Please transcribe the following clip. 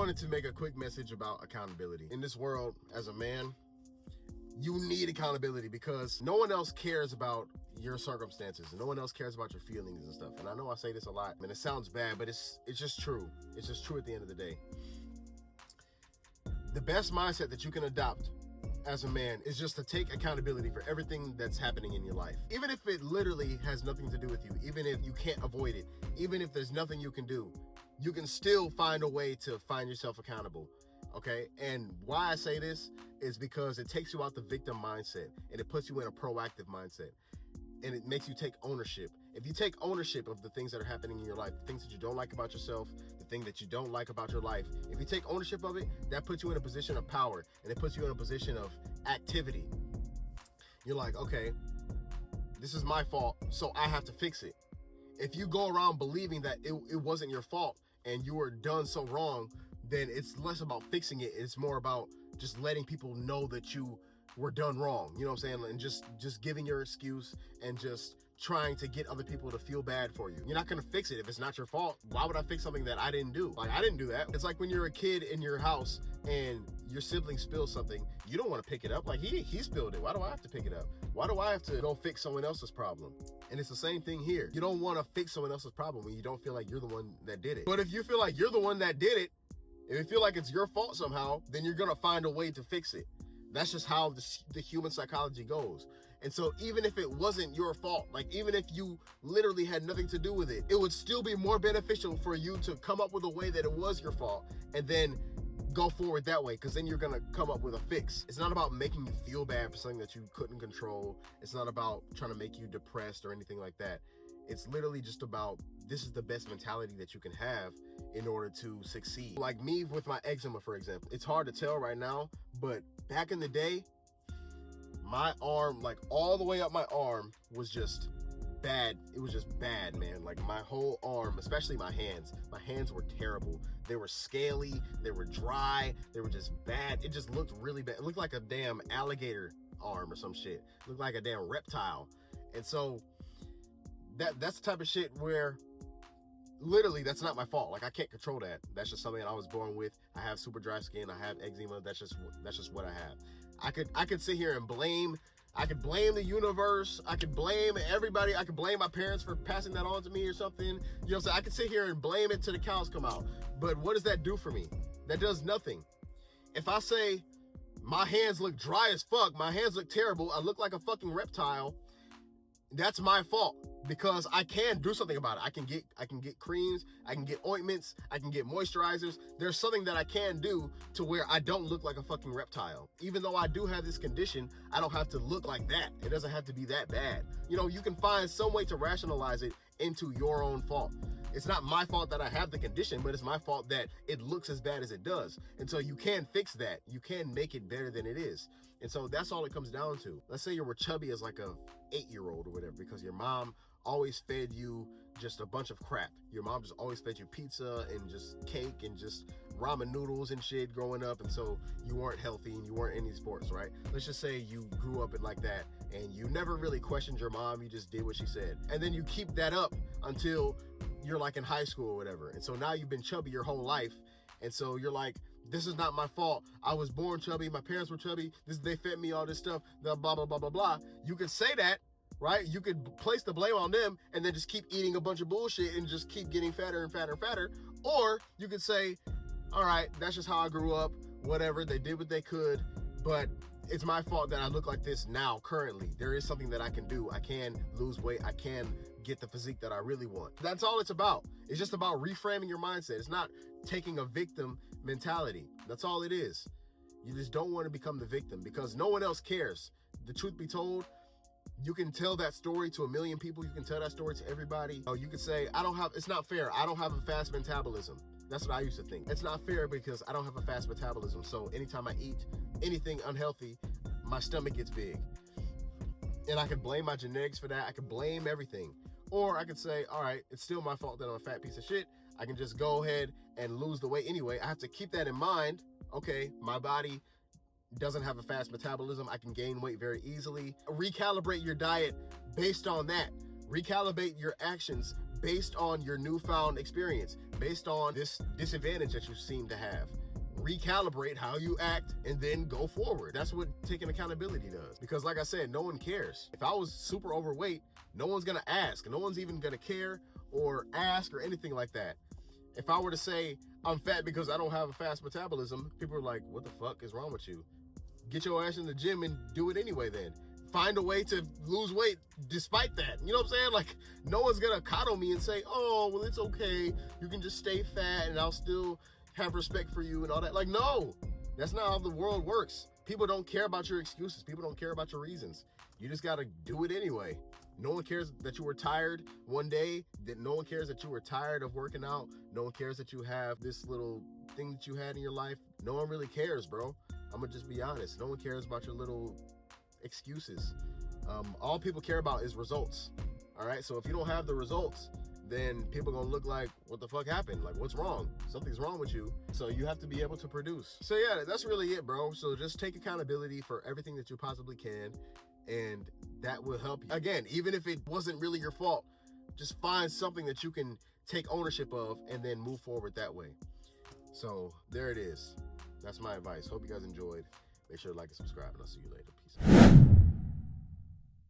wanted to make a quick message about accountability. In this world, as a man, you need accountability because no one else cares about your circumstances. No one else cares about your feelings and stuff. And I know I say this a lot, and it sounds bad, but it's just true. It's just true at the end of the day. The best mindset that you can adopt as a man is just to take accountability for everything that's happening in your life. Even if it literally has nothing to do with you, even if you can't avoid it, even if there's nothing you can do, you can still find a way to find yourself accountable. Okay, and why I say this is because it takes you out the victim mindset and it puts you in a proactive mindset, and it makes you take ownership. If you take ownership of the things that are happening in your life, the things that you don't like about yourself, the thing that you don't like about your life, if you take ownership of it, that puts you in a position of power, and it puts you in a position of activity. You're like, okay, this is my fault, so I have to fix it. If you go around believing that it wasn't your fault and you were done so wrong, then it's less about fixing it. It's more about just letting people know that you were done wrong. You know what I'm saying? And just giving your excuse and just trying to get other people to feel bad for you. You're not going to fix it if it's not your fault. Why would I fix something that I didn't do? Like, I didn't do that. It's like when you're a kid in your house and your sibling spills something, you don't want to pick it up. Like, he spilled it. Why do I have to pick it up? Why do I have to go fix someone else's problem? And it's the same thing here. You don't want to fix someone else's problem when you don't feel like you're the one that did it. But if you feel like you're the one that did it, if you feel like it's your fault somehow, then you're going to find a way to fix it. That's just how the human psychology goes. And so even if it wasn't your fault, like even if you literally had nothing to do with it, it would still be more beneficial for you to come up with a way that it was your fault and then go forward that way, because then you're going to come up with a fix. It's not about making you feel bad for something that you couldn't control. It's not about trying to make you depressed or anything like that. It's literally just about, this is the best mentality that you can have in order to succeed. Like me with my eczema, for example. It's hard to tell right now, but back in the day, my arm, like all the way up my arm, was just bad. It was just bad, man. Like my whole arm, especially my hands were terrible. They were scaly, they were dry, they were just bad. It just looked really bad. It looked like a damn alligator arm or some shit. It looked like a damn reptile. And so that's the type of shit where literally that's not my fault. Like, I can't control that. That's just something that I was born with. I have super dry skin. I have eczema. That's just what I have. I could sit here and blame the universe. I could blame everybody. I could blame my parents for passing that on to me or something. You know what I'm saying? I could sit here and blame it till the cows come out. But what does that do for me? That does nothing. If I say my hands look dry as fuck, my hands look terrible, I look like a fucking reptile, that's my fault, because I can do something about it. I can get creams, I can get ointments, I can get moisturizers. There's something that I can do to where I don't look like a fucking reptile. Even though I do have this condition, I don't have to look like that. It doesn't have to be that bad. You know, you can find some way to rationalize it into your own fault. It's not my fault that I have the condition, but it's my fault that it looks as bad as it does. And so you can fix that. You can make it better than it is. And so that's all it comes down to. Let's say you were chubby as like a 8-year-old or whatever, because your mom always fed you just a bunch of crap. Your mom just always fed you pizza and just cake and just ramen noodles and shit growing up. And so you weren't healthy and you weren't in any sports, right? Let's just say you grew up in like that and you never really questioned your mom. You just did what she said. And then you keep that up until you're like in high school or whatever. And so now you've been chubby your whole life. And so you're like, this is not my fault. I was born chubby. My parents were chubby. They fed me all this stuff, blah, blah, blah, blah, blah, blah. You can say that, right? You could place the blame on them and then just keep eating a bunch of bullshit and just keep getting fatter and fatter and fatter. Or you could say, all right, that's just how I grew up. Whatever, they did what they could, but it's my fault that I look like this now, currently. There is something that I can do. I can lose weight. I can get the physique that I really want. That's all it's about. It's just about reframing your mindset. It's not taking a victim mentality. That's all it is. You just don't want to become the victim because no one else cares. The truth be told, you can tell that story to 1 million people. You can tell that story to everybody. Oh, you could say, it's not fair. I don't have a fast metabolism. That's what I used to think. It's not fair because I don't have a fast metabolism. So anytime I eat anything unhealthy, my stomach gets big. And I could blame my genetics for that. I could blame everything. Or I could say, all right, it's still my fault that I'm a fat piece of shit. I can just go ahead and lose the weight anyway. I have to keep that in mind. Okay, my body doesn't have a fast metabolism. I can gain weight very easily. Recalibrate your diet based on that. Recalibrate your actions based on your newfound experience. based on this disadvantage that you seem to have. Recalibrate how you act and then go forward. That's what taking accountability does. Because like I said, no one cares. If I was super overweight, no one's gonna ask. No one's even gonna care or ask or anything like that. If I were to say I'm fat because I don't have a fast metabolism, people are like, what the fuck is wrong with you? Get your ass in the gym and do it anyway then. Find a way to lose weight despite that. You know what I'm saying? Like, no one's gonna coddle me and say, oh, well, it's okay. You can just stay fat and I'll still have respect for you and all that. Like, no, that's not how the world works. People don't care about your excuses. People don't care about your reasons. You just gotta do it anyway. No one cares that you were tired one day. That no one cares that you were tired of working out. No one cares that you have this little thing that you had in your life. No one really cares, bro. I'm gonna just be honest. No one cares about your little excuses. All people care about is results. All right, so if you don't have the results, then people gonna look like, what the fuck happened? Like, what's wrong? Something's wrong with you. So you have to be able to produce. So yeah, that's really it, bro. So just take accountability for everything that you possibly can, and that will help you. Again, even if it wasn't really your fault, just find something that you can take ownership of and then move forward that way. So there it is. That's my advice. Hope you guys enjoyed. Make sure to like and subscribe, and I'll see you later. Peace out.